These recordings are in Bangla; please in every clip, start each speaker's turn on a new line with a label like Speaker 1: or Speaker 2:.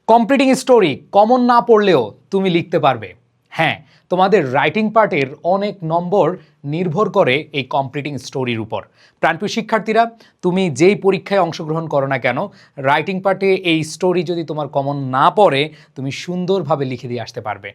Speaker 1: কমপ্লিটিং স্টোরি কমন না পড়লেও তুমি লিখতে পারবে। হ্যাঁ, তোমাদের রাইটিং পার্টের অনেক নম্বর নির্ভর করে এই কমপ্লিটিং স্টোরির উপর। প্রাণপ্রিয় শিক্ষার্থীরা, তুমি যেই পরীক্ষায় অংশগ্রহণ করো না কেন, রাইটিং পার্টে এই স্টোরি যদি তোমার কমন না পড়ে, তুমি সুন্দরভাবে লিখে দিয়ে আসতে পারবে।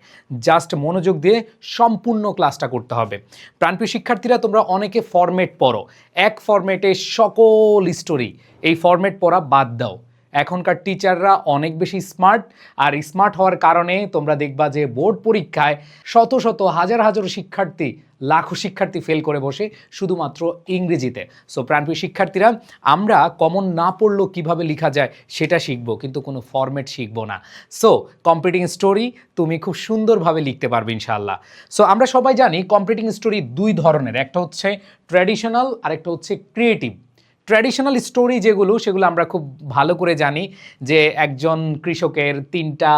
Speaker 1: জাস্ট মনোযোগ দিয়ে সম্পূর্ণ ক্লাসটা করতে হবে। প্রাণপ্রিয় শিক্ষার্থীরা, তোমরা অনেকে ফরম্যাট পড়ো, এক ফরম্যাটে সকল স্টোরি, এই ফরম্যাট পড়া বাদ দাও। এখনকার টিচাররা অনেক বেশি স্মার্ট, আর স্মার্ট হওয়ার কারণে তোমরা দেখবা যে বোর্ড পরীক্ষায় শত শত হাজার হাজার শিক্ষার্থী, লাখো শিক্ষার্থী ফেল করে বসে শুধুমাত্র ইংরেজিতে। সো প্রাণপ্রিয় শিক্ষার্থীরা, আমরা কমন না পড়লেও কীভাবে লেখা যায় সেটা শিখবো, কিন্তু কোনো ফরম্যাট শিখবো না। সো কমপ্লিটিং স্টোরি তুমি খুব সুন্দরভাবে লিখতে পারবে ইনশাআল্লাহ। সো আমরা সবাই জানি কমপ্লিটিং স্টোরি দুই ধরনের, একটা হচ্ছে ট্র্যাডিশনাল আর একটা হচ্ছে ক্রিয়েটিভ। ট্র্যাডিশনাল স্টোরি যেগুলো, সেগুলো আমরা খুব ভালো করে জানি যে একজন কৃষকের তিনটা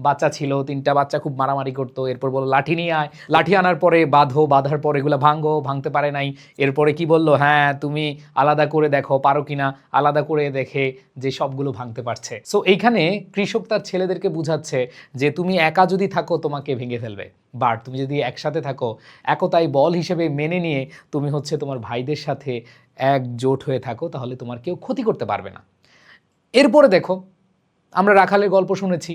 Speaker 1: বাচ্চা ছিল, তিনটা বাচ্চা খুব মারামারি করতো, এরপর বললো লাঠি নিয়ে আয়, লাঠি আনার পরে বাঁধো, বাঁধার পর এগুলো ভাঙো, ভাঙতে পারে নাই, এরপরে কি বললো, হ্যাঁ তুমি আলাদা করে দেখো পারো কিনা, আলাদা করে দেখে যে সবগুলো ভাঙতে পারছে। সো এইখানে কৃষক তার ছেলেদেরকে বুঝাচ্ছে যে তুমি একা যদি থাকো তোমাকে ভেঙে ফেলবে, বাট তুমি যদি একসাথে থাকো, একতাই বল হিসেবে মেনে নিয়ে তুমি হচ্ছে তোমার ভাইদের সাথে একজোট হয়ে থাকো, তাহলে তোমার কেউ ক্ষতি করতে পারবে না। এরপরে দেখো, আমরা রাখালের গল্প শুনেছি,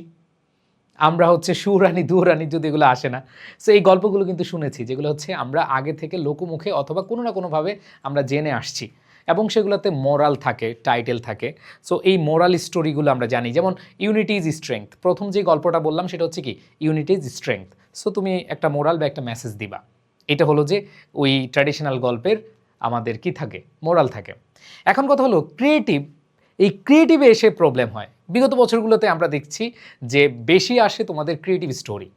Speaker 1: আমরা হচ্ছে সুরানি দুরানি, যদি এগুলো আসে না, সো এই গল্পগুলো কিন্তু শুনেছি, যেগুলো হচ্ছে আমরা আগে থেকে লোকমুখে অথবা কোনো না কোনোভাবে আমরা জেনে আসছি, এবং সেগুলোতে মোরাল থাকে, টাইটেল থাকে। সো এই মোরাল স্টোরিগুলো আমরা জানি, যেমন ইউনিটি ইজ স্ট্রেংথ। প্রথম যে গল্পটা বললাম সেটা হচ্ছে কি, ইউনিটি ইজ স্ট্রেংথ। সো তুমি একটা মোরাল বা একটা মেসেজ দিবা, এটা হলো যে ওই ট্র্যাডিশনাল গল্পের আমাদের কি থাকে, মোরাল থাকে। এখন কথা হলো ক্রিয়েটিভ, এই ক্রিয়েটিভে এসে প্রবলেম হয়। বিগত বছরগুলোতে আমরা দেখছি যে বেশি আসে তোমাদের ক্রিয়েটিভ স্টোরি,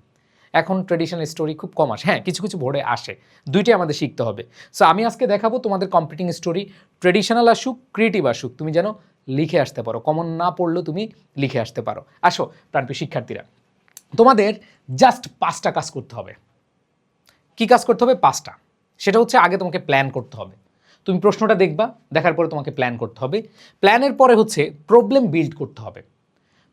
Speaker 1: এখন ট্র্যাডিশনাল স্টোরি খুব কম আসে। হ্যাঁ, কিছু কিছু বোর্ডে আসে, দুইটাই আমাদের শিখতে হবে। সো আমি আজকে দেখাবো তোমাদের কমপ্লিটিং স্টোরি, ট্র্যাডিশনাল আসুক ক্রিয়েটিভ আসুক, তুমি যেন লিখে আসতে পারো, কমন না পড়লেও তুমি লিখে আসতে পারো। আসো প্রাণপ্রিয় শিক্ষার্থীরা, তোমাদের জাস্ট 5টা কাজ করতে হবে। কি কাজ করতে হবে? 5টা। সেটা হচ্ছে আগে তোমাকে প্ল্যান করতে হবে। তুমি প্রশ্নটা দেখবা, দেখার পরে তোমাকে প্ল্যান করতে হবে। প্ল্যানের পরে হচ্ছে প্রবলেম বিল্ড করতে হবে।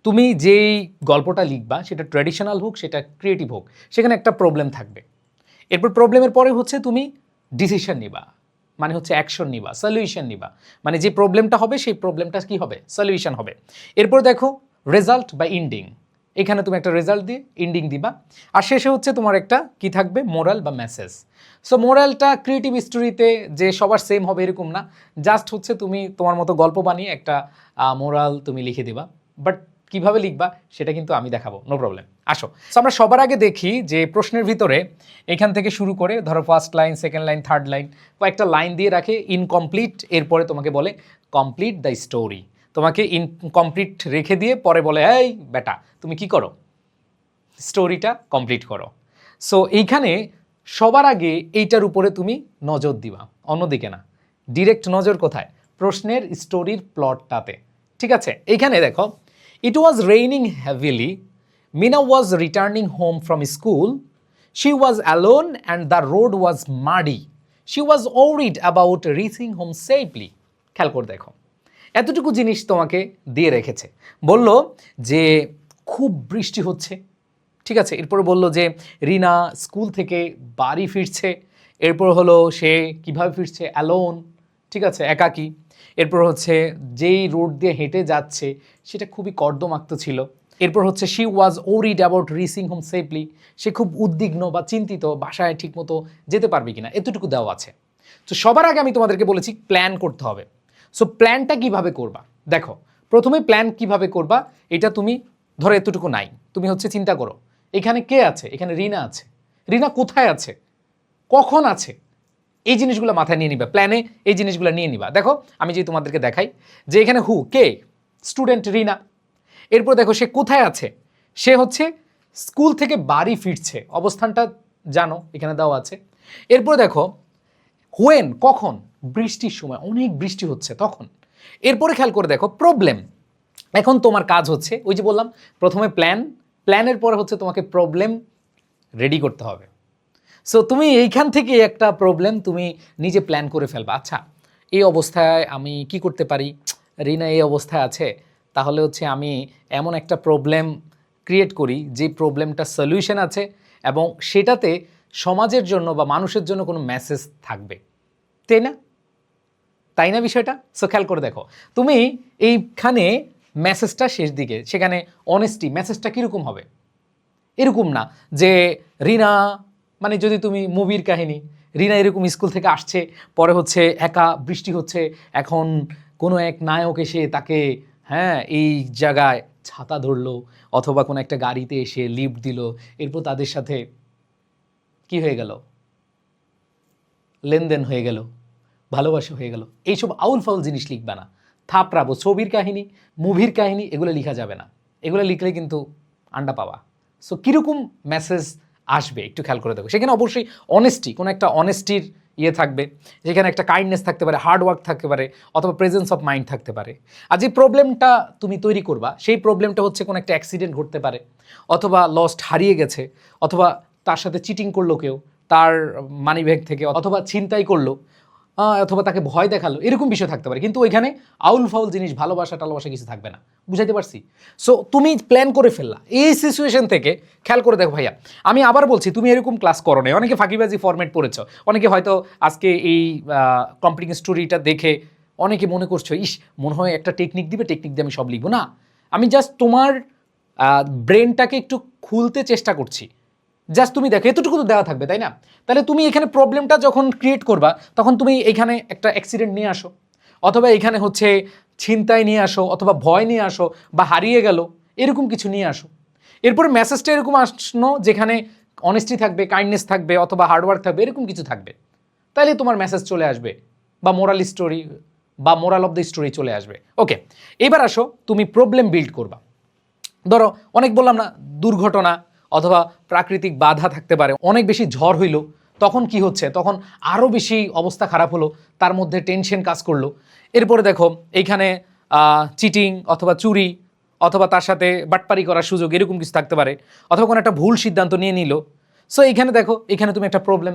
Speaker 1: তুমি যেই গল্পটা লিখবা, সেটা ট্র্যাডিশনাল হোক, সেটা ক্রিয়েটিভ হোক, সেখানে একটা প্রবলেম থাকবে। এরপর প্রবলেমের পরে হচ্ছে তুমি ডিসিশন নিবা, মানে হচ্ছে অ্যাকশন নিবা, সলিউশন নিবা, মানে যে প্রবলেমটা হবে সেই প্রবলেমটা কি হবে, সলিউশন হবে। এরপর দেখো রেজাল্ট বা ইন্ডিং, এখানে তুমি একটা রেজাল্ট দিয়ে ইন্ডিং দিবা। আর শেষে হচ্ছে তোমার একটা কি থাকবে, মোরাল বা মেসেজ। সো মোরালটা ক্রিয়েটিভ স্টোরিতে যে সবার সেম হবে এরকম না, জাস্ট হচ্ছে তুমি তোমার মতো গল্প বানিয়ে একটা মোরাল তুমি লিখে দিবা। বাট কিভাবে লিখবা সেটা কিন্তু আমি দেখাবো, নো প্রবলেম। আসো, সো আমরা সবার আগে দেখি যে প্রশ্নের ভিতরে এখান থেকে শুরু করে ধরো first line, second line, third line, কয়েকটা লাইন দিয়ে রাখে ইনকমপ্লিট, এরপরে তোমাকে বলে কমপ্লিট দ্য স্টোরি। তোমাকে ইনকমপ্লিট রেখে দিয়ে পরে বলে এই বেটা তুমি কি করো, স্টোরিটা কমপ্লিট করো। সো এইখানে সবার আগে এইটার উপরে তুমি নজর দিবা, অন্যদিকে না। ডিরেক্ট নজর কোথায়? প্রশ্নের স্টোরির প্লটটাতে। ঠিক আছে, এইখানে দেখো, it was raining heavily, Meena was returning home from school, she was alone and the road was muddy, she was worried about reaching home safely. খেয়াল করে দেখো, এতটুকু জিনিস তোমাকে দিয়ে রেখেছে। বলল যে খুব বৃষ্টি হচ্ছে, ঠিক আছে। এরপর বলল যে রিনা স্কুল থেকে বাড়ি ফিরছে, এরপর হলো সে কিভাবে ফিরছে, অ্যালোন, ঠিক আছে, একাকী। এরপর হচ্ছে যেই রোড দিয়ে হেঁটে যাচ্ছে সেটা খুবই কর্দমাক্ত ছিল। এরপর হচ্ছে she was worried about reaching home safely, সে খুব উদ্বিগ্ন বা চিন্তিত বাসায় ঠিকমতো যেতে পারবে কিনা, এতটুকু দেওয়া আছে। তো সবার আগে আমি তোমাদেরকে বলেছি প্ল্যান করতে হবে। সো প্ল্যানটা কিভাবে করবা? দেখো, প্রথমে প্ল্যান কিভাবে করবা, এটা তুমি ধরো এতটুকু নাই, তুমি হচ্ছে চিন্তা করো এখানে কে আছে, এখানে রিনা আছে, রিনা কোথায় আছে, কখন আছে, এই জিনিসগুলো মাথায় নিয়ে নিবা, প্ল্যানে এই জিনিসগুলো নিয়ে নিবা। দেখো আমি যদি তোমাদেরকে দেখাই যে এখানে হু, কে, স্টুডেন্ট রিনা। এরপর দেখো সে কোথায় আছে, সে হচ্ছে স্কুল থেকে বাড়ি ফিরছে, অবস্থানটা জানো এখানে দেওয়া আছে। এরপর দেখো হোয়েন, কখন, বৃষ্টির সময়, অনেক বৃষ্টি হচ্ছে তখন। এরপরে খেয়াল করে দেখো প্রবলেম, এখন তোমার কাজ হচ্ছে ওই যে বললাম প্রথমে প্ল্যান, প্ল্যানের পরে হচ্ছে তোমাকে প্রবলেম রেডি করতে হবে। সো তুমি এইখান থেকে একটা প্রবলেম তুমি নিজে প্ল্যান করে ফেলবা। আচ্ছা, এই অবস্থায় আমি কি করতে পারি, রিনা এই অবস্থায় আছে, তাহলে হচ্ছে আমি এমন একটা প্রবলেম ক্রিয়েট করি যে প্রবলেমটা সলিউশন আছে এবং সেটাতে সমাজের জন্য বা মানুষের জন্য কোনো মেসেজ থাকবে, তাই না বিষয়টা? সো খেয়াল করে দেখো, তুমি এইখানে মেসেজটা শেষ দিকে, সেখানে অনেস্টি, মেসেজটা কীরকম হবে? এরকম না যে রিনা, মানে যদি তুমি মুভির কাহিনী, রিনা এরকম স্কুল থেকে আসছে, পরে হচ্ছে একা বৃষ্টি হচ্ছে, এখন কোনো এক নায়ক এসে তাকে এই জায়গায় ছাতা ধরলো অথবা কোনো একটা গাড়িতে এসে লিফট দিল, এরপর তাদের সাথে কি হয়ে গেল, লেনদেন হয়ে গেল, ভালোবাসা হয়ে গেল। এইসব আউল ফাউল জিনিস লিখবে না, থাপড়াবো। ছবির কাহিনী, মুভির কাহিনী এগুলো লেখা যাবে না, এগুলো লিখলে কিন্তু আন্ডা পাওয়া। সো কীরকম মেসেজ আসবে একটু খেয়াল করে দেখো। সেখানে অবশ্যই অনেস্টি, কোনো একটা অনেস্টির থাকবে, যেখানে একটা কাইন্ডনেস থাকতে পারে, হার্ড ওয়ার্ক থাকতে পারে, অথবা প্রেজেন্স অফ মাইন্ড থাকতে পারে। আর যে প্রবলেমটা তুমি তৈরি করবা সেই প্রবলেমটা হচ্ছে কোনো একটা অ্যাক্সিডেন্ট ঘটতে পারে, অথবা লস্ট, হারিয়ে গেছে, অথবা তার সাথে চিটিং করলো কেউ তার মানিব্যাগ থেকে, অথবা ছিনতাই করলো, অথবা তাকে ভয় দেখালো, এরকম বিষয় থাকতে পারে। কিন্তু ওইখানে আউল ফাউল জিনিস, ভালোবাসা টালোবাসা কিছু থাকবে না। বুঝাইতে পারছি? সো তুমি প্ল্যান করে ফেললা এই সিচুয়েশন থেকে। খেয়াল করে দেখো ভাইয়া, আমি আবার বলছি, তুমি এরকম ক্লাস করো না, অনেকে ফাঁকিবাজি ফরম্যাট পড়েছ, অনেকে হয়তো আজকে এই কমপ্লিটিং স্টোরিটা দেখে অনেকে মনে করছো ইস মনে হয় একটা টেকনিক দিবে, টেকনিক দিয়ে আমি সব লিখবো। না, আমি জাস্ট তোমার ব্রেনটাকে একটু খুলতে চেষ্টা করছি। জাস্ট তুমি দেখো এতটুকু তো দেওয়া থাকবে, তাই না? তাহলে তুমি এখানে প্রবলেমটা যখন ক্রিয়েট করবা তখন তুমি এখানে একটা অ্যাক্সিডেন্ট নিয়ে আসো, অথবা এখানে হচ্ছে ছিনতাই নিয়ে আসো, অথবা ভয় নিয়ে আসো, বা হারিয়ে গেল এরকম কিছু নিয়ে আসো। এরপর মেসেজটা এরকম আসনো যেখানে অনেস্টি থাকবে, কাইন্ডনেস থাকবে, অথবা হার্ডওয়ার্ক থাকবে, এরকম কিছু থাকবে। তাহলে তোমার মেসেজ চলে আসবে, বা মোরাল স্টোরি বা মোরাল অফ দ্য স্টোরি চলে আসবে। ওকে, এবার আসো তুমি প্রবলেম বিল্ড করবা। ধরো অনেক বললাম না, দুর্ঘটনা অথবা প্রাকৃতিক বাধা থাকতে পারে, অনেক বেশি ঝড় হইলো, তখন কি হচ্ছে, তখন আরও বেশি অবস্থা খারাপ হলো, তার মধ্যে টেনশন কাজ করলো। এরপরে দেখো এইখানে চিটিং অথবা চুরি অথবা তার সাথে বাটপারি করার সুযোগ, এরকম কিছু থাকতে পারে, অথবা কোনো একটা ভুল সিদ্ধান্ত নিয়ে নিল। সো এইখানে দেখো, এখানে তুমি একটা প্রবলেম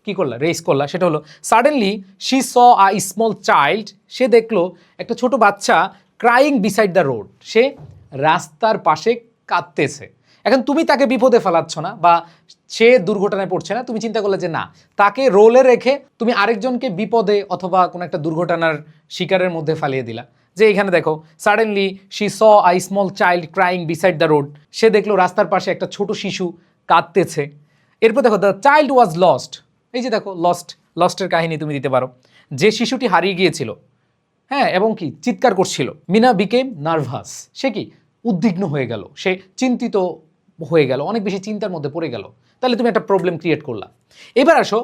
Speaker 1: কি করলা, রেস করলা। সেটা হলো suddenly she saw a small child, সে দেখলো একটা ছোট বাচ্চা ক্রাইং বিসাইড দ্য রোড, সে রাস্তার পাশে কাঁদতেছে। এখন তুমি তাকে বিপদে ফেলাচ্ছ না, বা সে দুর্ঘটনায় পড়ছে না, তুমি চিন্তা করলে যে না, তাকে রোলে রেখে তুমি আরেকজনকে বিপদে অথবা কোনো একটা দুর্ঘটনার শিকারের মধ্যে ফেলিয়ে দিলা। যে এখানে দেখো suddenly she saw a small child crying beside the road, সে দেখলো রাস্তার পাশে একটা ছোট শিশু কাঁদতেছে। এরপর দেখো দ্য চাইল্ড ওয়াজ লস্ট, এই যে দেখো লস্টের কাহিনী তুমি দিতে পারো, যে শিশুটি হারিয়ে গিয়েছিল, এবং কি চিৎকার করছিল। মিনা বিকেম নার্ভাস, সে কি উদ্বিগ্ন হয়ে গেল, সে চিন্তিত হয়ে গেল, অনেক বেশি চিন্তার মধ্যে পড়ে গেল। তাহলে তুমি একটা প্রবলেম ক্রিয়েট করলা। এবার আসো,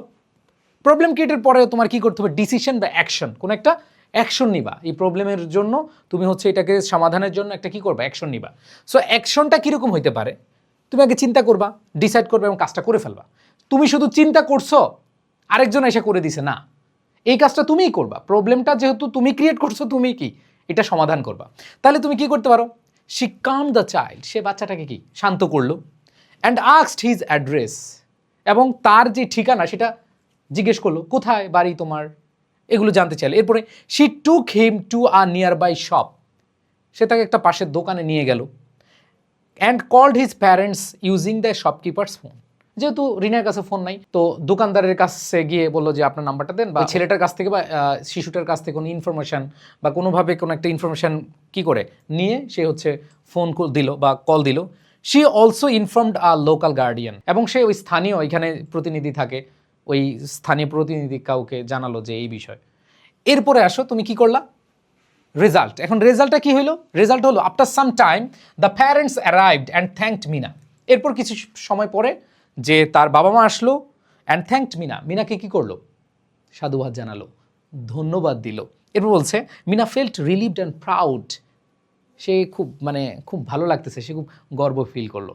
Speaker 1: প্রবলেম ক্রিয়েটের পরে তোমার কি করতে হবে, ডিসিশন বা অ্যাকশন, কোনো একটা অ্যাকশন নিবা। এই প্রবলেমের জন্য তুমি হচ্ছে এটাকে সমাধানের জন্য একটা কি করবা, অ্যাকশন নিবা। সো অ্যাকশনটা কীরকম হইতে পারে, তুমি আগে চিন্তা করবা, ডিসাইড করবে এবং কাজটা করে ফেলবা। তুমি শুধু চিন্তা করছো, আরেকজন এসে করে দিছে না, এই কাজটা তুমিই করবা। প্রবলেমটা যেহেতু তুমি ক্রিয়েট করছো, তুমি কি এটা সমাধান করবা। তাহলে তুমি কি করতে পারো, শি কাম দ্য চাইল্ড, সে বাচ্চাটাকে কি শান্ত করলো, অ্যান্ড আস্কড হিজ অ্যাড্রেস, এবং তার যে ঠিকানা সেটা জিজ্ঞেস করলো, কোথায় বাড়ি তোমার, এগুলো জানতে চাইলে। এরপরে she took him to a nearby shop, সে তাকে একটা পাশের দোকানে নিয়ে গেল, and called his parents using the shopkeeper's phone, যেহেতু রিনার কাছে ফোন নাই, তো দোকানদারের কাছে গিয়ে বললো যে আপনার নাম্বারটা দেন, বা ছেলেটার কাছ থেকে বা শিশুটার কাছ থেকে কোনো ইনফরমেশান বা কোনোভাবে কোনো একটা ইনফরমেশান কি করে নিয়ে সে হচ্ছে ফোন দিল বা কল দিল। She also informed a local guardian, এবং সে ওই স্থানীয়, এখানে প্রতিনিধি থাকে, ওই স্থানীয় প্রতিনিধি কাউকে জানালো যে এই বিষয়। এরপরে আসো তুমি কি করলা, রেজাল্ট। এখন রেজাল্টটা কি হলো, রেজাল্ট হলো after some time the parents arrived and thanked Meena, এরপর কিছু সময় পরে যে তার বাবা মা আসলো, অ্যান্ড থ্যাঙ্কড মিনা, মিনাকে কি করলো, সাধুবাদ জানালো, ধন্যবাদ দিল। এরপর বলছে Meena felt relieved and proud, সে খুব ভালো লাগতেছে, সে খুব গর্ব ফিল করলো।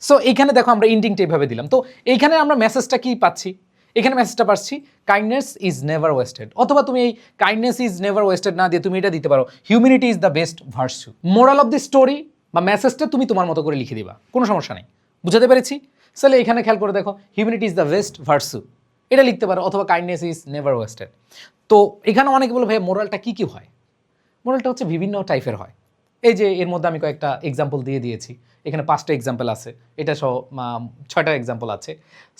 Speaker 1: সো এইখানে দেখো আমরা ইন্ডিংটা এইভাবে দিলাম। তো এইখানে আমরা মেসেজটা কি পাচ্ছি, এখানে মেসেজটা পাচ্ছি কাইন্ডনেস ইজ নেভার ওয়েস্টেড, অথবা তুমি এই কাইন্ডনেস ইজ নেভার ওয়েস্টেড না দিয়ে তুমি এটা দিতে পারো, humanity is the best virtue. Moral of the story বা মেসেজটা তুমি তোমার মতো করে লিখে দিবা, কোনো সমস্যা নেই। বুঝাতে পেরেছি? তাহলে এখানে খেয়াল করে দেখো, humanity is the best virtue, এটা লিখতে পারো, অথবা কাইন্ডনেস ইজ নেভার ওয়েস্টেড। তো এখানে অনেকে বলে ভাই মোরালটা কী কী হয়, মোরালটা হচ্ছে বিভিন্ন টাইপের হয়। এই যে এর মধ্যে আমি কয়েকটা এক্সাম্পল দিয়ে দিয়েছি, এখানে 5টা এক্সাম্পল আছে, এটা সহ 6টা এক্সাম্পল আছে।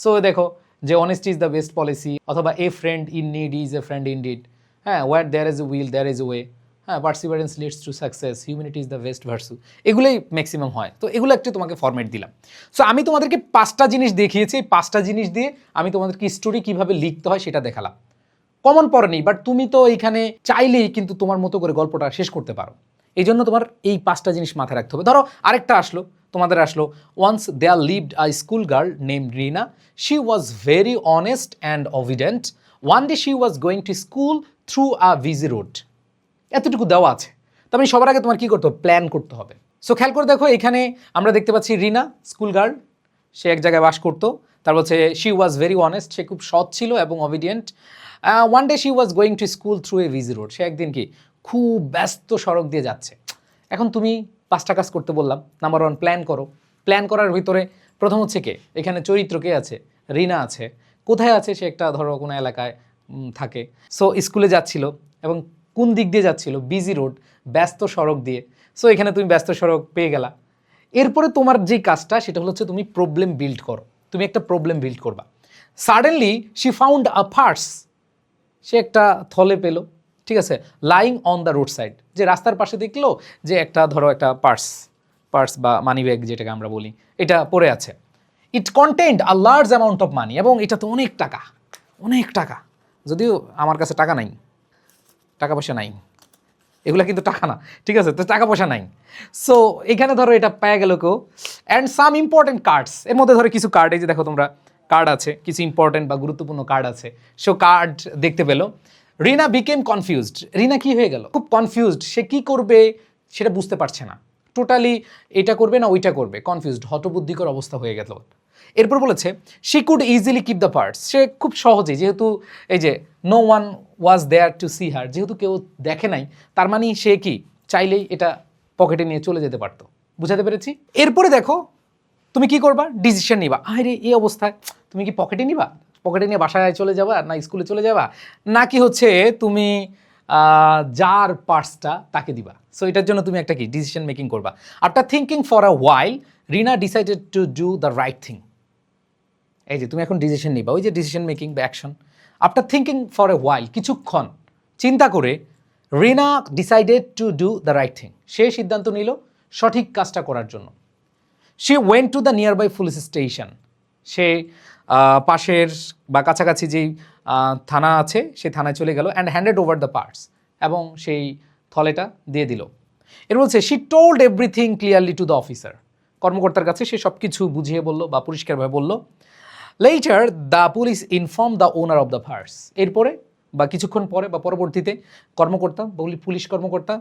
Speaker 1: সো দেখো যে honesty is the best policy, অথবা a friend in need is a friend in deed, হ্যাঁ, where there is a will there is a way, হ্যাঁ, perseverance leads to success, humanity is the best virtue, এগুলোই ম্যাক্সিমাম হয়। তো এগুলো একটু তোমাকে ফরম্যাট দিলাম। সো আমি তোমাদেরকে 5টা জিনিস দেখিয়েছি, এই 5টা জিনিস দিয়ে আমি তোমাদেরকে স্টোরি কীভাবে লিখতে হয় সেটা দেখালাম। কমন পড়েনি, বাট তুমি তো এইখানে চাইলেই কিন্তু তোমার মতো করে গল্পটা শেষ করতে পারো। এই জন্য তোমার এই 5টা জিনিস মাথায় রাখতে হবে। ধরো আরেকটা আসলো, তোমাদের আসলো, once there lived a school girl name Rina, she was very honest and obedient, one day she was going to school through a busy road. এতটুকু দেওয়া আছে। তবে সবার আগে তোমার কী করতে হবে? প্ল্যান করতে হবে। সো খেয়াল করে দেখো, এখানে আমরা দেখতে পাচ্ছি রিনা স্কুল গার্ল, সে এক জায়গায় বাস করতো। তারপর হচ্ছে শি ওয়াজ ভেরি অনেস্ট, সে খুব সৎ ছিল এবং obedient. One day she was going to school through a busy road, সে একদিন কি খুব ব্যস্ত সড়ক দিয়ে যাচ্ছে। এখন তুমি 5টা কাজ করতে বললাম। নাম্বার 1, প্ল্যান করো। প্ল্যান করার ভিতরে প্রথম হচ্ছে কে, এখানে চরিত্র কে আছে? রিনা আছে। কোথায় আছে? সে একটা ধরো কোনো এলাকায় থাকে। সো স্কুলে যাচ্ছিল এবং কোন দিক দিয়ে যাচ্ছিল? বিজি রোড, ব্যস্ত সড়ক দিয়ে। সো এখানে তুমি ব্যস্ত সড়ক পেয়ে গেলা। এরপরে তোমার যে কাজটা সেটা হচ্ছে তুমি প্রবলেম বিল্ড করো। তুমি একটা প্রবলেম বিল্ড করবা। Suddenly she found a purse, সে একটা থলে পেল, ঠিক আছে, lying on the road side, যে রাস্তার পাশে দেখলো যে একটা ধরো একটা পার্স বা মানি ব্যাগ যেটাকে আমরা বলি, এটা পড়ে আছে। It content a large amount of money, এবং এটা তো অনেক টাকা, যদিও আমার কাছে টাকা নাই, টাকা পয়সা নাই, এগুলো কিন্তু টাকা না, ঠিক আছে, তো টাকা পয়সা নাই। সো এখানে ধরো এটা পেয়ে গেল কেউ। অ্যান্ড সাম ইম্পর্টেন্ট কার্ডস, এর মধ্যে ধরো কিছু কার্ড, এই যে দেখো তোমরা কার্ড আছে, কিছু ইম্পর্টেন্ট বা গুরুত্বপূর্ণ কার্ড আছে, সো কার্ড দেখতে পেলো। রিনা বিকেম কনফিউজড, রিনা কি হয়ে গেল? খুব কনফিউজড, সে কি করবে সেটা বুঝতে পারছে না, টোটালি এটা করবে না ওইটা করবে, কনফিউজড, হতবুদ্ধিকর অবস্থা হয়ে গেল। এরপর বলেছে she could easily keep the purse, সে খুব সহজেই, যেহেতু এই যে no one was there to see her, যেহেতু কেউ দেখে নাই, তার মানে সে কি চাইলেই এটা পকেটে নিয়ে চলে যেতে পারতো। বুঝাতে পেরেছি? এরপরে দেখো তুমি কি করবা? ডিসিশন নিবা। আরে এই অবস্থায় তুমি কি পকেটে নিবা? পকেটে নিয়ে বাসায় চলে যাবা, না স্কুলে চলে যাবা, নাকি হচ্ছে তুমি যার পার্সটা তাকে দিবা? সো এটার জন্য তুমি একটা কি ডিসিশন মেকিং করবা। After thinking for a while Rina decided to do the right thing. এই যে তুমি এখন ডিসিশন নিবা, ওই যে ডিসিশন মেকিং বা action. After thinking for a while, কিছুক্ষণ চিন্তা করে, Rina decided to do the right thing, সে সিদ্ধান্ত নিল সঠিক কাজটা করার জন্য। She went to the nearby police station, সে পাশের বা কাছাকাছি যেই থানা আছে সেই থানায় চলে গেল। And handed over the purse, এবং সেই থলেটা দিয়ে দিল। এর বলছে she told everything clearly to the officer, কর্মকর্তার কাছে সে সব কিছু বুঝিয়ে বলল বা পরিষ্কারভাবে বলল। Later the police inform the owner of the purse, এরপরে বা কিছুক্ষণ পরে বা পরবর্তীতে কর্মকর্তা, পুলিশ কর্মকর্তা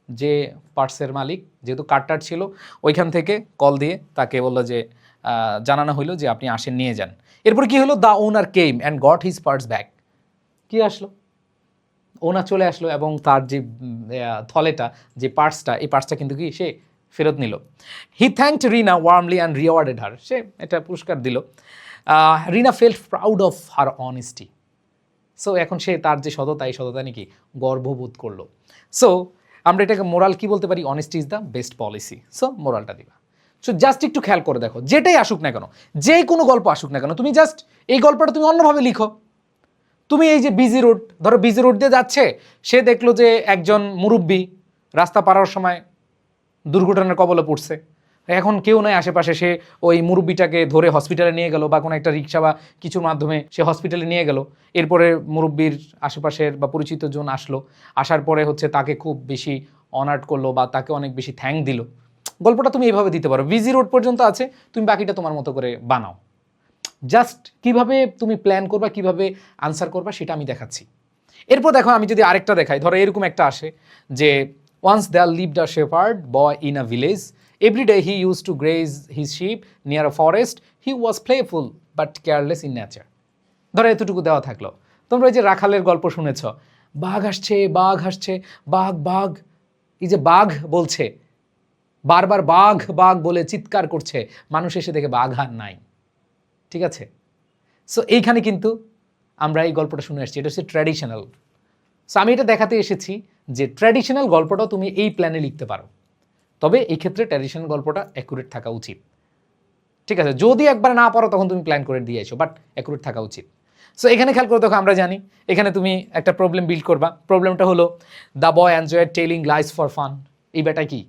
Speaker 1: যে পার্সের মালিক, যেহেতু কার্ডটার ছিল, ওইখান থেকে কল দিয়ে তাকে বললো যে জানানো হইলো যে আপনি আসেন, নিয়ে যান। এরপরে কি হলো? The owner came and got his purse back. কি আসলো? ওনার চলে আসলো এবং তার যে থলেটা, যে পার্সটা, এই পার্সটা কিন্তু কি সে ফেরত নিল। He thanked Rina warmly and rewarded her, সে এটা পুরস্কার দিল। Rina felt proud of her honesty. So এখন সে তার যে সততা, এই সততা নাকি গর্ববোধ করলো। সো আমরা এটাকে মোরাল কি বলতে পারি? Honesty is the best policy. So মোরালটা দিবা। সো জাস্ট একটু খেয়াল করে দেখো, যেটাই আসুক না কেন, যে কোনো গল্প আসুক না কেন, তুমি জাস্ট এই গল্পটা তুমি অন্যভাবে লিখো। তুমি এই যে বিজি রোড, ধরো বিজি রোড দিয়ে যাচ্ছে, সে দেখলো যে একজন মুরব্বী রাস্তা পারার সময় দুর্ঘটনার কবলে পড়ছে, এখন কেউ নয় আশেপাশে, সে ওই মুরব্বিটাকে ধরে হসপিটালে নিয়ে গেল বা কোনো একটা রিক্সা বা কিছুর মাধ্যমে সে হসপিটালে নিয়ে গেল। এরপরে মুরব্বির আশেপাশের বা পরিচিত জন আসলো, আসার পরে হচ্ছে তাকে খুব বেশি অনার্ট করলো বা তাকে অনেক বেশি থ্যাঙ্ক দিল। গল্পটা তুমি এইভাবে দিতে পারো। বিজি রোড পর্যন্ত আছে, তুমি বাকিটা তোমার মতো করে বানাও। জাস্ট কিভাবে তুমি প্ল্যান করবা, কিভাবে আনসার করবা, সেটা আমি দেখাচ্ছি। এরপর দেখো, আমি যদি আরেকটা দেখাই, ধরো এরকম একটা আসে যে once there lived a shepherd boy in a village, every day he used to graze his sheep near a forest, he was playful but careless in nature. ধরো এতটুকু দেওয়া থাকলো। তোমরা এই যে রাখালের গল্প শুনেছ, বাঘ আসছে, বাঘ আসছে, বাঘ বাঘ, এই যে বাঘ বলছে, বারবার বাঘ বাঘ বলে চিৎকার করছে, মানুষ এসে দেখে বাঘ আর নাই, ঠিক আছে? সো এইখানে কিন্তু আমরা এই গল্পটা শুনে আসছি, এটা হচ্ছে ট্র্যাডিশনাল। সো আমি এটা দেখাতে এসেছি যে ট্র্যাডিশনাল গল্পটাও তুমি এই প্ল্যানে লিখতে পারো। তবে এই ক্ষেত্রে ট্র্যাডিশনাল গল্পটা অ্যাকুরেট থাকা উচিত। ঠিক আছে, যদি একবার না পারো তখন তুমি প্ল্যান করে দিয়ে এসো, বাট অ্যাকুরেট থাকা উচিত। সো এখানে খেয়াল করে দেখো, আমরা জানি এখানে তুমি একটা প্রবলেম বিল্ড করবা। প্রবলেমটা হলো the boy enjoyed telling lines for fun. এই বেটা কি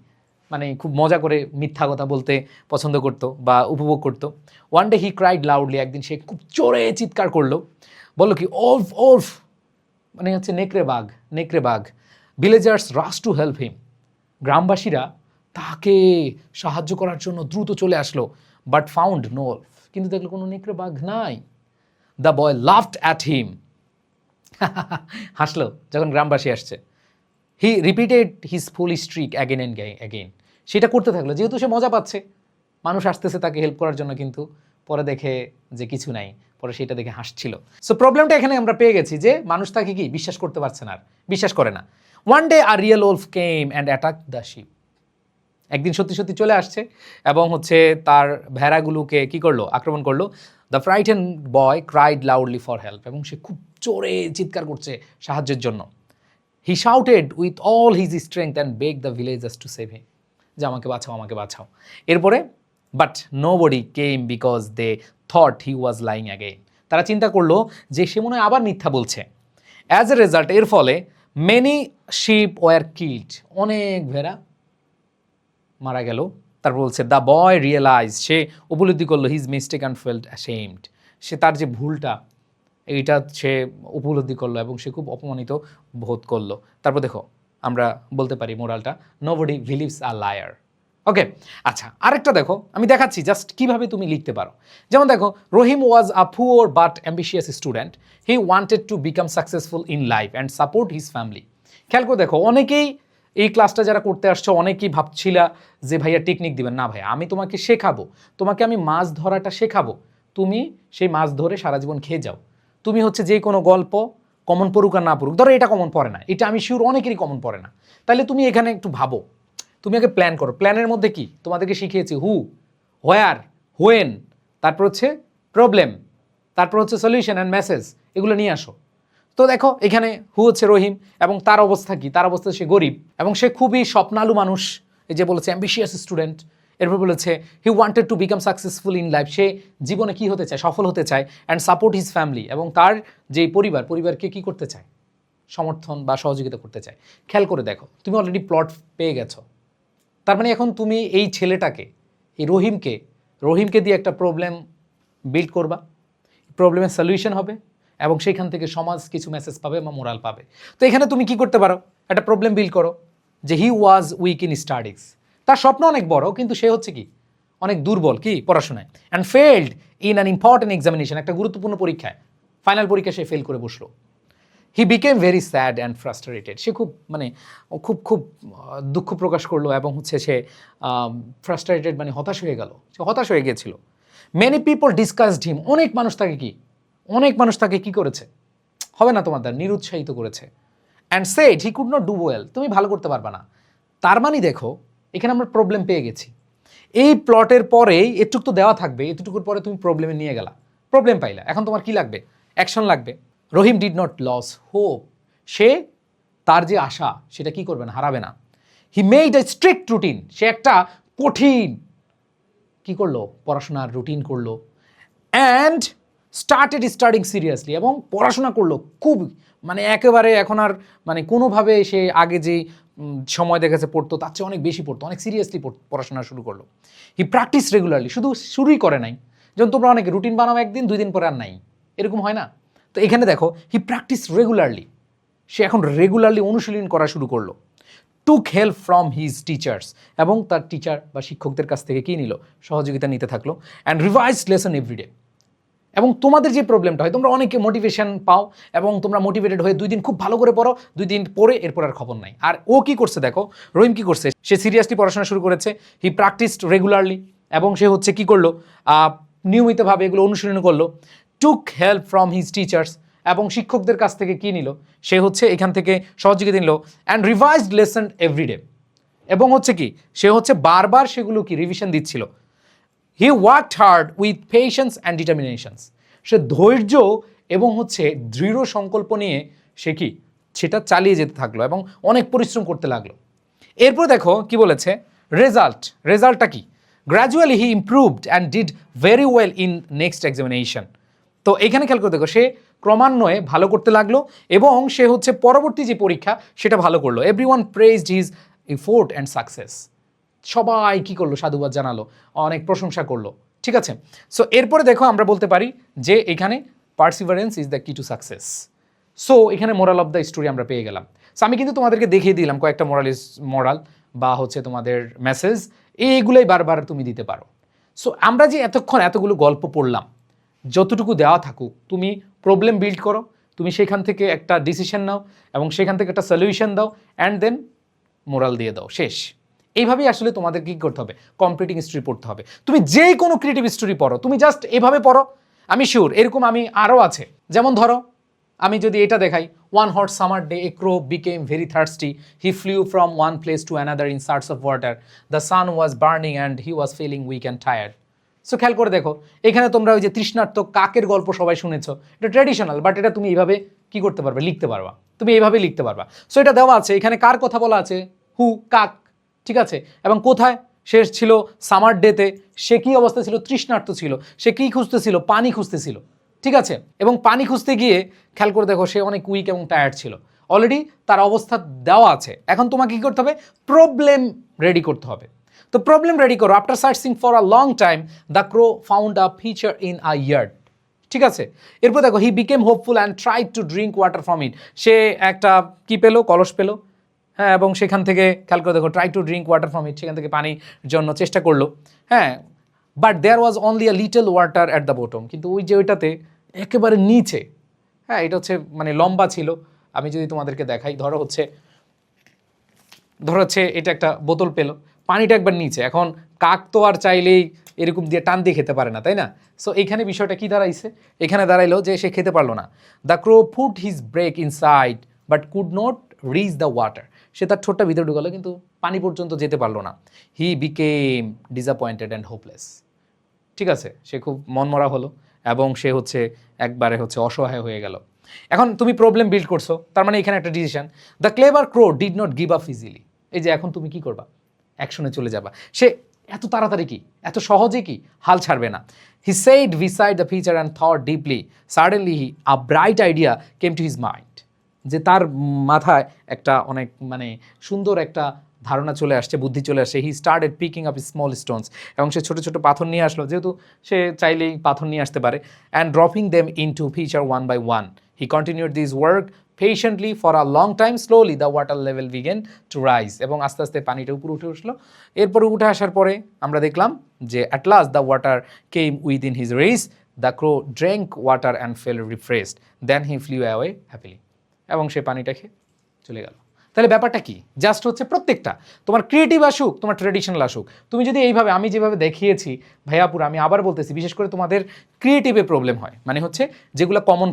Speaker 1: মানে খুব মজা করে মিথ্যা কথা বলতে পছন্দ করতো বা উপভোগ করতো। One day he cried loudly, একদিন সে খুব জোরে চিৎকার করলো, বললো কি ওলফ ওলফ, মানে হচ্ছে নেকড়ে বাঘ নেকড়ে বাঘ। Villagers rush to help him, গ্রামবাসীরা তাকে সাহায্য করার জন্য দ্রুত চলে আসলো, বাট ফাউন্ড নো ওলফ, কিন্তু দেখলো কোনো নেকড়ে বাঘ নাই। The boy laughed at him, হাসলো যখন গ্রামবাসী আসছে। He repeated his foolish trick again and again, সেটা করতে থাকলো যেহেতু সে মজা পাচ্ছে, মানুষ আসতেছে তাকে হেল্প করার জন্য, কিন্তু পরে দেখে যে কিছু নাই, পরে সেটা দেখে হাসছিল। সো প্রবলেমটা এখানে আমরা পেয়ে গেছি যে মানুষ তাকে কি বিশ্বাস করতে পারছে না, আর বিশ্বাস করে না। One day a real wolf came and attack the ship, একদিন সত্যি সত্যি চলে আসছে এবং হচ্ছে তার ভেড়াগুলোকে কি করলো, আক্রমণ করলো। The frightened boy cried loudly for help, এবং সে খুব জোরে চিৎকার করছে সাহায্যের জন্য। He shouted with all his strength and beg the villagers to save him, যে আমাকে বাঁচাও আমাকে বাঁচাও। এরপরে but nobody came because they thought he was lying again, তারা চিন্তা করলো যে সে মনে হয় আবার মিথ্যা বলছে। অ্যাজ এ রেজাল্ট, এর ফলে মেনি শিপ ওয়ার কিল্ড, অনেক ভেড়া মারা গেল। তারপর বলছে দ্য বয় রিয়েলাইজ, সে উপলব্ধি করলো his mistake and felt ashamed, সে তার যে ভুলটা এইটা সে উপলব্ধি করলো এবং সে খুব অপমানিত বোধ করলো। তারপর দেখো আমরা বলতে পারি মোরালটা, নোবডি বিলিভস আ লায়ার। ওকে, আচ্ছা আরেকটা দেখো, আমি দেখাচ্ছি জাস্ট কিভাবে তুমি লিখতে পারো। যেমন দেখো, Rahim was a poor but ambitious student, he wanted to become successful in life and support his family. খেয়াল করে দেখো, অনেকেই এই ক্লাসটা যারা করতে আসছো অনেকেই ভাবছিলা যে ভাইয়া টেকনিক দিবেন না, ভাইয়া আমি তোমাকে শেখাবো, তোমাকে আমি মাছ ধরাটা শেখাবো, তুমি সেই মাছ ধরে সারা জীবন খেয়ে যাও। তুমি হচ্ছে যে কোনো গল্প কমন পড়ুক আর না পড়ুক, ধরো এটা কমন পড়ে না, এটা আমি শিওর অনেকেরই কমন পড়ে না, তাহলে তুমি এখানে একটু ভাবো, তুমি আগে প্ল্যান করো। প্ল্যানের মধ্যে কি তোমাদেরকে শিখিয়েছি, হু, হোয়ার, হোয়েন, তারপর হচ্ছে প্রবলেম, তারপর হচ্ছে সলিউশন অ্যান্ড মেসেজ, এগুলো নিয়ে আসো। তো দেখো এখানে হু হচ্ছে রহিম, এবং তার অবস্থা কি, তার অবস্থা সে গরিব এবং সে খুবই স্বপ্নালু মানুষ, এই যে বলেছে অ্যাম্বিশিয়াস স্টুডেন্ট। এরপর বলেছে he wanted to become successful in life, সে জীবনে কি হতে চায়, সফল হতে চায়, অ্যান্ড সাপোর্ট হিজ ফ্যামিলি, এবং তার যে পরিবারকে কি করতে চায়, সমর্থন বা সহযোগিতা করতে চায়। খেয়াল করে দেখো, তুমি অলরেডি প্লট পেয়ে গেছো। তার মানে এখন তুমি এই ছেলেটাকে, এই রহিমকে দিয়ে একটা প্রবলেম বিল্ড করবা, প্রবলেমের সলিউশন হবে এবং সেখান থেকে সমাজ কিছু মেসেজ পাবে বা মোরাল পাবে। তো এখানে তুমি কি করতে পারো, একটা প্রবলেম বিল্ড করো যে হি ওয়াজ উইক ইন স্টাডিজ, তার স্বপ্ন অনেক বড় কিন্তু সে হচ্ছে কি অনেক দুর্বল কি পড়াশোনায়, and failed in an important examination, একটা গুরুত্বপূর্ণ পরীক্ষায়, ফাইনাল পরীক্ষায় সে ফেল করে বসলো। He became very sad and frustrated, সে খুব মানে খুব দুঃখ প্রকাশ করলো এবং হচ্ছে সে ফ্রাস্ট্রেটেড মানে হতাশ হয়ে গেল, সে হতাশ হয়ে গিয়েছিল। মেনি পিপল ডিসকাসড হিম, অনেক মানুষ তাকে কি করেছে, হবে না তোমার দ্বারা, নিরুৎসাহিত করেছে। And said he could not do well, তুমি ভালো করতে পারবা না। তার মানে দেখো এখানে আমরা প্রবলেম পেয়ে গেছি। এই প্লটের পরেই এটুকু তো দেওয়া থাকবে, এতটুকুর পরে তুমি প্রবলেমে নিয়ে গেলা, প্রবলেম পাইলা, এখন তোমার কি লাগবে, অ্যাকশন লাগবে। Rahim did not lose hope, সে তার যে আশা সেটা কি করবে না, হারাবে না। He made a strict routine, সে একটা কঠিন কি করলো, পড়াশোনার রুটিন করলো। অ্যান্ড স্টার্টেড স্টাডিং সিরিয়াসলি, এবং পড়াশোনা করলো খুব মানে একেবারে এখন আর মানে কোনোভাবে সে আগে যে সময় দেখেছে পড়তো তার চেয়ে অনেক বেশি পড়তো, অনেক সিরিয়াসলি পড়াশোনা শুরু করলো। হি প্র্যাকটিস রেগুলারলি, শুধু শুরুই করে নাই, যেমন তোমরা অনেক রুটিন বানাও একদিন 2 দিন পরে আর নাই, এরকম হয় না। তো এখানে দেখো হি প্র্যাকটিস রেগুলারলি, সে এখন রেগুলারলি অনুশীলন করা শুরু করলো। টুক হেল্প ফ্রম হিজ টিচার্স, এবং তার টিচার বা শিক্ষকদের কাছ থেকে কী নিল, সহযোগিতা নিতে থাকলো। অ্যান্ড রিভাইজড লেসন এভরিডে, এবং তোমাদের যে প্রবলেমটা হয়, তোমরা অনেকে মোটিভেশন পাও এবং তোমরা মোটিভেটেড হয়ে 2 দিন খুব ভালো করে পড়ো, 2 দিন পরে এরপর আর খবর নাই। আর ও কি করছে দেখো, রহিম কি করছে, সে সিরিয়াসলি পড়াশোনা শুরু করেছে। হি প্র্যাকটিসড রেগুলারলি, এবং সে হচ্ছে কি করলো, নিয়মিতভাবে এগুলো অনুশীলন করলো। টুক হেল্প ফ্রম হিজ টিচার্স, এবং শিক্ষকদের কাছ থেকে কি নিল, সে হচ্ছে এখান থেকে সহযোগিতা নিল। অ্যান্ড রিভাইজড লেসন এভরিডে, এবং হচ্ছে কি সে হচ্ছে বারবার সেগুলো কি রিভিশন দিচ্ছিল। He worked hard with patience and determinations, সে ধৈর্য এবং হচ্ছে দৃঢ় সংকল্প নিয়ে সে কি সেটা চালিয়ে যেতে থাকলো এবং অনেক পরিশ্রম করতে লাগলো। এরপর দেখো কি বলেছে, রেজাল্টটা কি? Gradually he improved and did very well in next examination. তো এখানে খেয়াল করে দেখো, সে ক্রমান্বয়ে ভালো করতে লাগলো এবং সে হচ্ছে পরবর্তী যে পরীক্ষা সেটা ভালো করলো। Everyone praised his effort and success. সবাই কি করলো? সাধুবাদ জানালো, অনেক প্রশংসা করলো। ঠিক আছে, সো এরপরে দেখো আমরা বলতে পারি যে এখানে পার্সিভারেন্স ইজ দ্য কি টু সাকসেস। সো এখানে মোরাল অফ দ্য স্টোরি আমরা পেয়ে গেলাম। সো আমি কিন্তু তোমাদেরকে দেখিয়ে দিলাম কয়েকটা মোরাল বা হচ্ছে তোমাদের মেসেজ, এইগুলোই বারবার তুমি দিতে পারো। সো আমরা যে এতক্ষণ এতগুলো গল্প পড়লাম, যতটুকু দেওয়া থাকুক তুমি প্রবলেম বিল্ড করো, তুমি সেখান থেকে একটা ডিসিশন নাও এবং সেখান থেকে একটা সলিউশন দাও অ্যান্ড দেন মোরাল দিয়ে দাও, শেষ। এইভাবেই আসলে তোমাদের কী করতে হবে? কম্পিটিং স্টোরি পড়তে হবে। তুমি যেই কোনো ক্রিয়েটিভ স্টোরি পড়ো, তুমি জাস্ট এভাবে পড়ো, আমি শিওর এরকম আমি আরও আছে। যেমন ধরো আমি যদি এটা দেখাই, one hot summer day a crow became very thirsty, he flew from one place to another in search of water, the sun was burning and he was feeling weak and tired. So খেয়াল করে দেখো, এখানে তোমরা ওই যে তৃষ্ণার্ত কাকের গল্প সবাই শুনেছো, এটা ট্র্যাডিশনাল, বাট এটা তুমি এইভাবে কি করতে পারবে? লিখতে পারবা, তুমি এইভাবে লিখতে পারবা। সো এটা দেওয়া আছে, এখানে কার কথা বলা আছে? হু, কাক, ঠিক আছে। এবং কোথায় সে ছিল? সামার ডেতে। সে কি অবস্থা ছিল? তৃষ্ণার্ত ছিল। সে কি খুঁজতেছিল? পানি খুঁজতেছিল, ঠিক আছে। এবং পানি খুঁজতে গিয়ে খেয়াল করে দেখো সে অনেক উইক এবং টায়ার্ড ছিল। অলরেডি তার অবস্থা দেওয়া আছে, এখন তোমাকে কি করতে হবে? প্রবলেম রেডি করতে হবে। তো প্রবলেম রেডি করো। After searching for a long time the crow found a pitcher in a yard, ঠিক আছে। এরপর দেখো, he became hopeful and try to drink water from it. সে একটা কি পেলো? কলস পেলো, হ্যাঁ, এবং সেখান থেকে খেয়াল করে দেখো try to drink water from it, সেখান থেকে পানির জন্য চেষ্টা করলো, হ্যাঁ। But there was only a little water at the bottom, কিন্তু ওই যে ওইটাতে একেবারে নিচে, হ্যাঁ, এটা হচ্ছে মানে লম্বা ছিল। আমি যদি তোমাদেরকে দেখাই, ধরো হচ্ছে এটা একটা বোতল পেলো, পানিটা একবার নিচে। এখন কাক তো আর চাইলেই এরকম দিয়ে টান দিয়ে খেতে পারে না, তাই না? সো এইখানে বিষয়টা কি দাঁড়াইছে? এখানে দাঁড়াইলো যে সে খেতে পারলো না। The crow put his beak inside but could not reach the water. সে তার ঠোঁটটা ভিতরে ঢুকালো কিন্তু পানি পর্যন্ত যেতে পারলো না। He became disappointed and hopeless, ঠিক আছে। সে খুব মনমরা হলো এবং সে হচ্ছে একবারে হচ্ছে অসহায় হয়ে গেল। এখন তুমি প্রবলেম বিল্ড করছো, তার মানে এখানে একটা decision. The clever crow did not give up easily. এই যে এখন তুমি কি করবা? অ্যাকশনে চলে যাবা। সে এত তাড়াতাড়ি কি, এত সহজে কি হাল ছাড়বে না। He said beside the feature and thought deeply, suddenly a bright idea came to his mind. যে তার মাথায় একটা অনেক মানে সুন্দর একটা ধারণা চলে আসছে, বুদ্ধি চলে আসছে। He started picking up small Stones, এবং সে ছোটো ছোটো পাথর নিয়ে আসলো, যেহেতু সে চাইলেই পাথর নিয়ে আসতে পারে, and dropping them into pitcher one by one. He continued this work patiently for a long time. Slowly the water level began to rise, এবং আস্তে আস্তে পানিটা উপরে উঠে আসলো। এরপরে উঠে আসার পরে আমরা দেখলাম যে at last the water came within his reach. The crow drank water and felt refreshed, then he flew away happily, এবং সে পানিটা খেয়ে চলে গেল। তাহলে ব্যাপারটা কি? জাস্ট হচ্ছে প্রত্যেকটা তোমার ক্রিয়েটিভ আসুক, তোমার ট্রেডিশনাল আসুক, তুমি যদি এইভাবে আমি যেভাবে দেখিয়েছি ভাইয়াপুর, আমি আবার বলতেছি, বিশেষ করে তোমাদের ক্রিয়েটিভে প্রবলেম হয়, মানে হচ্ছে যেগুলো কমন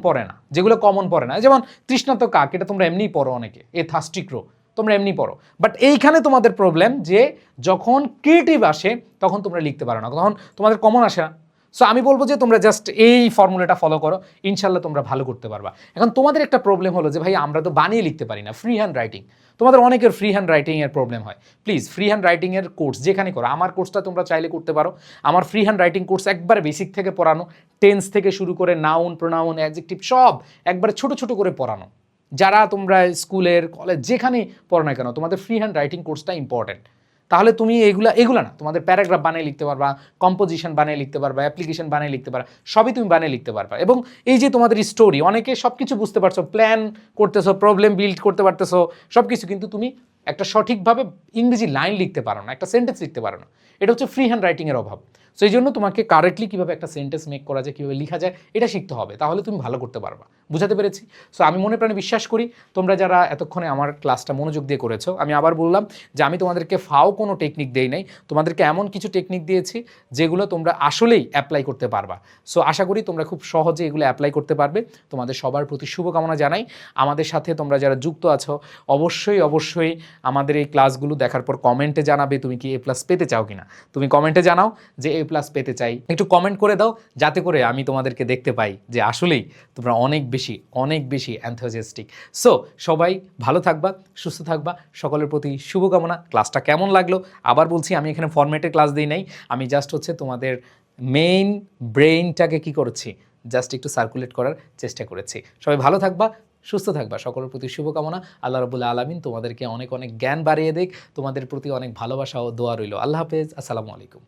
Speaker 1: পড়ে না, যেমন তৃষ্ণার্ত কাক, এটা তোমরা এমনিই পড়ো অনেকে, এ থার্স্টি ক্রো তোমরা এমনি পড়ো। বাট এইখানে তোমাদের প্রবলেম যে যখন ক্রিয়েটিভ আসে তখন তোমরা লিখতে পারো না, তখন তোমাদের কমন আসে না। সো আমি বলবো যে তোমরা জাস্ট এই ফর্মুলাটা ফলো করো, ইনশাল্লাহ তোমরা ভালো করতে পারবা। এখন তোমাদের একটা প্রবলেম হলো যে ভাই আমরা তো বানিয়ে লিখতে পারি না, ফ্রি হ্যান্ড রাইটিং। তোমাদের অনেকের ফ্রি হ্যান্ড রাইটিংয়ের প্রবলেম হয়। প্লিজ ফ্রি হ্যান্ড রাইটিংয়ের কোর্স যেখানে করো, আমার কোর্সটা তোমরা চাইলে করতে পারো। আমার ফ্রি হ্যান্ড রাইটিং কোর্স একবারে বেসিক থেকে পড়ানো, টেন্স থেকে শুরু করে নাউন, প্রোনাউন, অ্যাডজেক্টিভ সব একবারে ছোট ছোট করে পড়ানো। যারা তোমরা স্কুলের, কলেজ যেখানে পড়ো না কেন, তোমাদের ফ্রি হ্যান্ড রাইটিং কোর্সটা ইম্পর্টেন্ট। তাহলে তুমি এগুলা না, তোমাদের প্যারাগ্রাফ বানিয়ে লিখতে পারবা, কম্পোজিশন বানিয়ে লিখতে পারবা, অ্যাপ্লিকেশন বানিয়ে লিখতে পারবা, সবই তুমি বানিয়ে লিখতে পারবা। এবং এই যে তোমাদের স্টোরি, অনেকে সব কিছু বুঝতে পারছো, প্ল্যান করতেছো, প্রবলেম বিল্ড করতে পারতেছো সব কিছু, কিন্তু তুমি একটা সঠিকভাবে ইংরেজি লাইন লিখতে পারো না, একটা সেন্টেন্স লিখতে পারো না। এটা হচ্ছে ফ্রি হ্যান্ড রাইটিংয়ের অভাব। সো এই জন্য তোমাকে কারেক্টলি কীভাবে একটা সেন্টেন্স মেক করা যায়, কীভাবে লেখা যায়, এটা শিখতে হবে, তাহলে তুমি ভালো করতে পারবা। বুঝাতে পেরেছি? সো আমি মনে প্রাণে বিশ্বাস করি তোমরা যারা এতক্ষণে আমার ক্লাসটা মনোযোগ দিয়ে করেছো, আমি আবার বললাম যে আমি তোমাদেরকে ফাও কোনো টেকনিক দেই নাই, তোমাদেরকে এমন কিছু টেকনিক দিয়েছি যেগুলো তোমরা আসলেই অ্যাপ্লাই করতে পারবা। সো আশা করি তোমরা খুব সহজে এগুলো অ্যাপ্লাই করতে পারবে। তোমাদের সবার প্রতি শুভকামনা জানাই। আমাদের সাথে তোমরা যারা যুক্ত আছো, অবশ্যই আমাদের এই ক্লাসগুলো দেখার পর কমেন্টে জানাবে তুমি কি A+ পেতে চাও কিনা। তুমি কমেন্টে জানাও যে A+ পেতে চাই, একটু কমেন্ট করে দাও, যাতে করে আমি তোমাদেরকে দেখতে পাই যে আসলেই তোমরা অনেক বেশি অনেক বেশি অ্যানথোজিয়াস্টিক। সো সবাই ভালো থাকবা, সুস্থ থাকবা, সকলের প্রতি শুভকামনা। ক্লাসটা কেমন লাগলো আবার বলছি, আমি এখানে ফরম্যাটের ক্লাস দিই নাই, আমি জাস্ট হচ্ছে তোমাদের মেইন ব্রেইনটাকে কি করেছি, জাস্ট একটু সার্কুলেট করার চেষ্টা করেছি। সবাই ভালো থাকবা, সুস্থ থাকবা, সকলের প্রতি শুভকামনা। আল্লাহ রাব্বুল আলামিন তোমাদেরকে অনেক অনেক জ্ঞান বাড়িয়ে দিক, তোমাদের প্রতি অনেক ভালোবাসা ও দোয়া রইল। আল্লাহ হাফেজ, আসসালামু আলাইকুম।